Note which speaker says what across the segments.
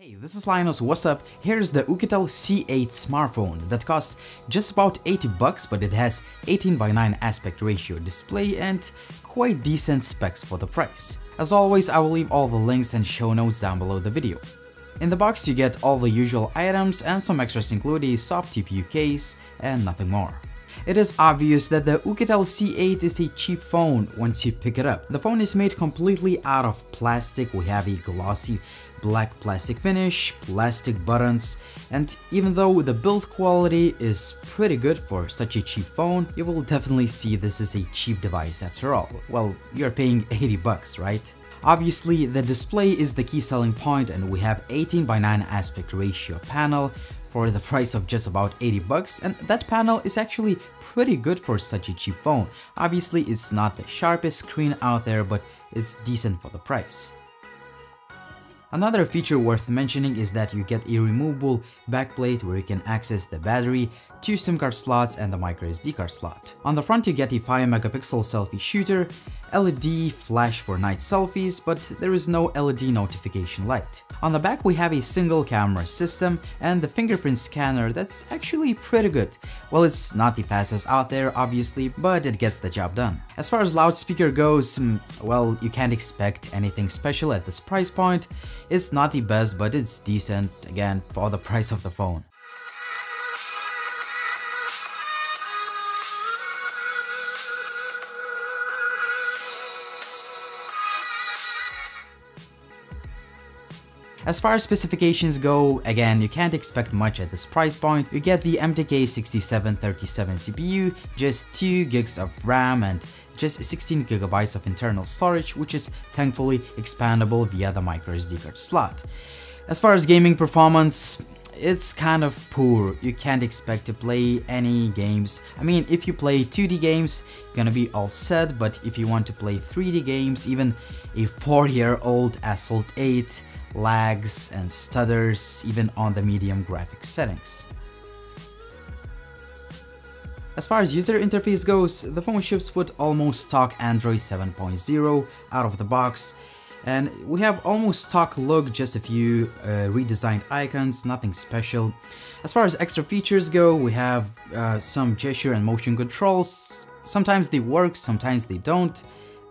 Speaker 1: Hey, this is Linus, what's up? Here's the Oukitel C8 smartphone that costs just about $80, but it has 18:9 aspect ratio display and quite decent specs for the price. As always, I will leave all the links and show notes down below the video. In the box you get all the usual items and some extras include a soft TPU case and nothing more. It is obvious that the Oukitel C8 is a cheap phone once you pick it up. The phone is made completely out of plastic. We have a glossy black plastic finish, plastic buttons, and even though the build quality is pretty good for such a cheap phone, you will definitely see this is a cheap device after all. Well, you're paying $80, right? Obviously, the display is the key selling point and we have 18:9 aspect ratio panel for the price of just about $80, and that panel is actually pretty good for such a cheap phone. Obviously, it's not the sharpest screen out there, but it's decent for the price. Another feature worth mentioning is that you get a removable backplate where you can access the battery, 2 SIM card slots, and the microSD card slot. On the front you get a 5-megapixel selfie shooter, LED flash for night selfies, but there is no LED notification light. On the back we have a single camera system and the fingerprint scanner that's actually pretty good. Well, it's not the fastest out there obviously, but it gets the job done. As far as loudspeaker goes, well, you can't expect anything special at this price point. It's not the best, but it's decent, again, for the price of the phone. As far as specifications go, again, you can't expect much at this price point. You get the MTK 6737 CPU, just 2 gigs of RAM and just 16 gigabytes of internal storage, which is thankfully expandable via the microSD card slot. As far as gaming performance, it's kind of poor. You can't expect to play any games. I mean, if you play 2D games, you're gonna be all set, but if you want to play 3D games, even a 4-year-old Assault 8 lags and stutters even on the medium graphics settings. As far as user interface goes, the phone ships with almost stock Android 7.0 out of the box, and we have almost stock look, just a few redesigned icons, nothing special. As far as extra features go, we have some gesture and motion controls. Sometimes they work, sometimes they don't.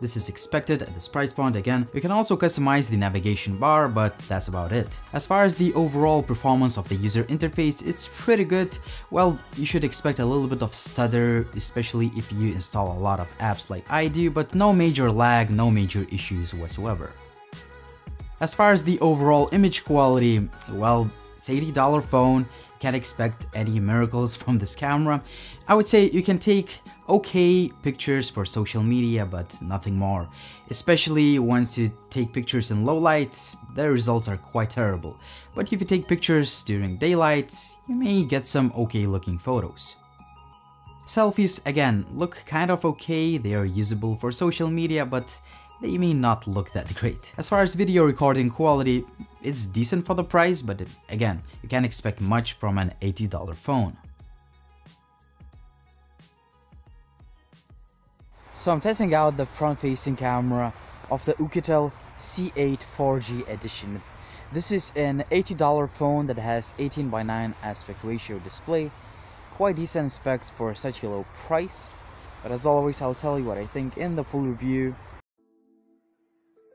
Speaker 1: This is expected at this price point. Again, you can also customize the navigation bar, but that's about it. As far as the overall performance of the user interface, it's pretty good. Well, you should expect a little bit of stutter, especially if you install a lot of apps like I do, but no major lag, no major issues whatsoever. As far as the overall image quality, well, it's an $80 phone. Can't expect any miracles from this camera. I would say you can take okay pictures for social media, but nothing more. Especially once you take pictures in low light, the results are quite terrible. But if you take pictures during daylight, you may get some okay looking photos. Selfies, again, look kind of okay. They are usable for social media, but they may not look that great. As far as video recording quality, it's decent for the price, but again, you can't expect much from an $80 phone. So I'm testing out the front-facing camera of the Oukitel C8 4G edition. This is an $80 phone that has 18:9 aspect ratio display. Quite decent specs for such a low price, but as always I'll tell you what I think in the full review.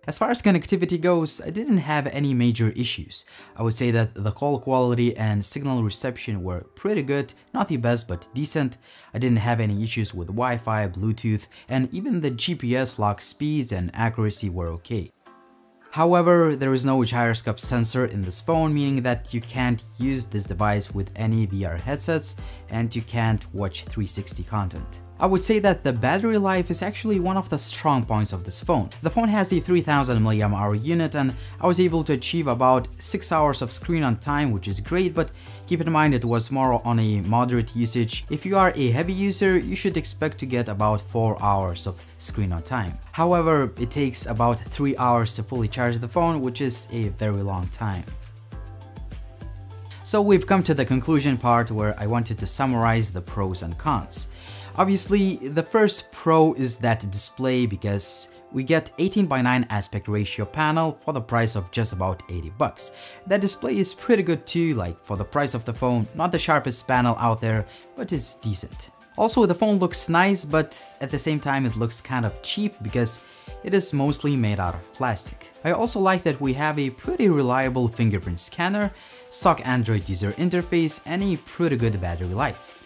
Speaker 1: As far as connectivity goes, I didn't have any major issues. I would say that the call quality and signal reception were pretty good, not the best but decent. I didn't have any issues with Wi-Fi, Bluetooth, and even the GPS lock speeds and accuracy were okay. However, there is no gyroscope sensor in this phone, meaning that you can't use this device with any VR headsets and you can't watch 360 content. I would say that the battery life is actually one of the strong points of this phone. The phone has a 3000 mAh unit and I was able to achieve about 6 hours of screen on time, which is great, but keep in mind it was more on a moderate usage. If you are a heavy user, you should expect to get about 4 hours of screen on time. However, it takes about 3 hours to fully charge the phone, which is a very long time. So we've come to the conclusion part where I wanted to summarize the pros and cons. Obviously, the first pro is that display, because we get 18:9 aspect ratio panel for the price of just about 80 bucks. That display is pretty good too, like for the price of the phone, not the sharpest panel out there, but it's decent. Also, the phone looks nice, but at the same time it looks kind of cheap because it is mostly made out of plastic. I also like that we have a pretty reliable fingerprint scanner, stock Android user interface, and a pretty good battery life.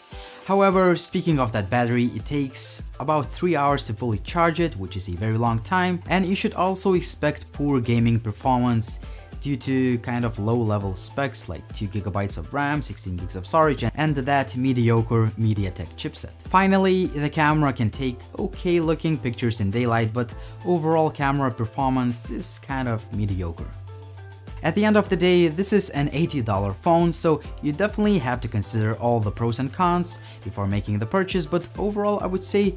Speaker 1: However, speaking of that battery, it takes about 3 hours to fully charge it, which is a very long time, and you should also expect poor gaming performance due to kind of low-level specs like 2 GB of RAM, 16 GB of storage, and that mediocre MediaTek chipset. Finally, the camera can take okay-looking pictures in daylight, but overall camera performance is kind of mediocre. At the end of the day, this is an $80 phone, so you definitely have to consider all the pros and cons before making the purchase, but overall I would say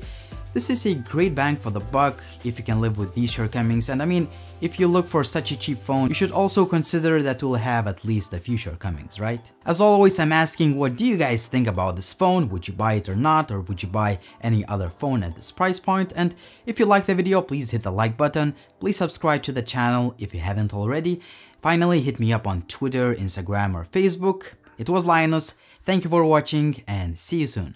Speaker 1: this is a great bang for the buck if you can live with these shortcomings. And I mean, if you look for such a cheap phone, you should also consider that it will have at least a few shortcomings, right? As always, I'm asking, what do you guys think about this phone? Would you buy it or not? Or would you buy any other phone at this price point? And if you liked the video, please hit the like button. Please subscribe to the channel if you haven't already. Finally, hit me up on Twitter, Instagram, or Facebook. It was Linus. Thank you for watching and see you soon.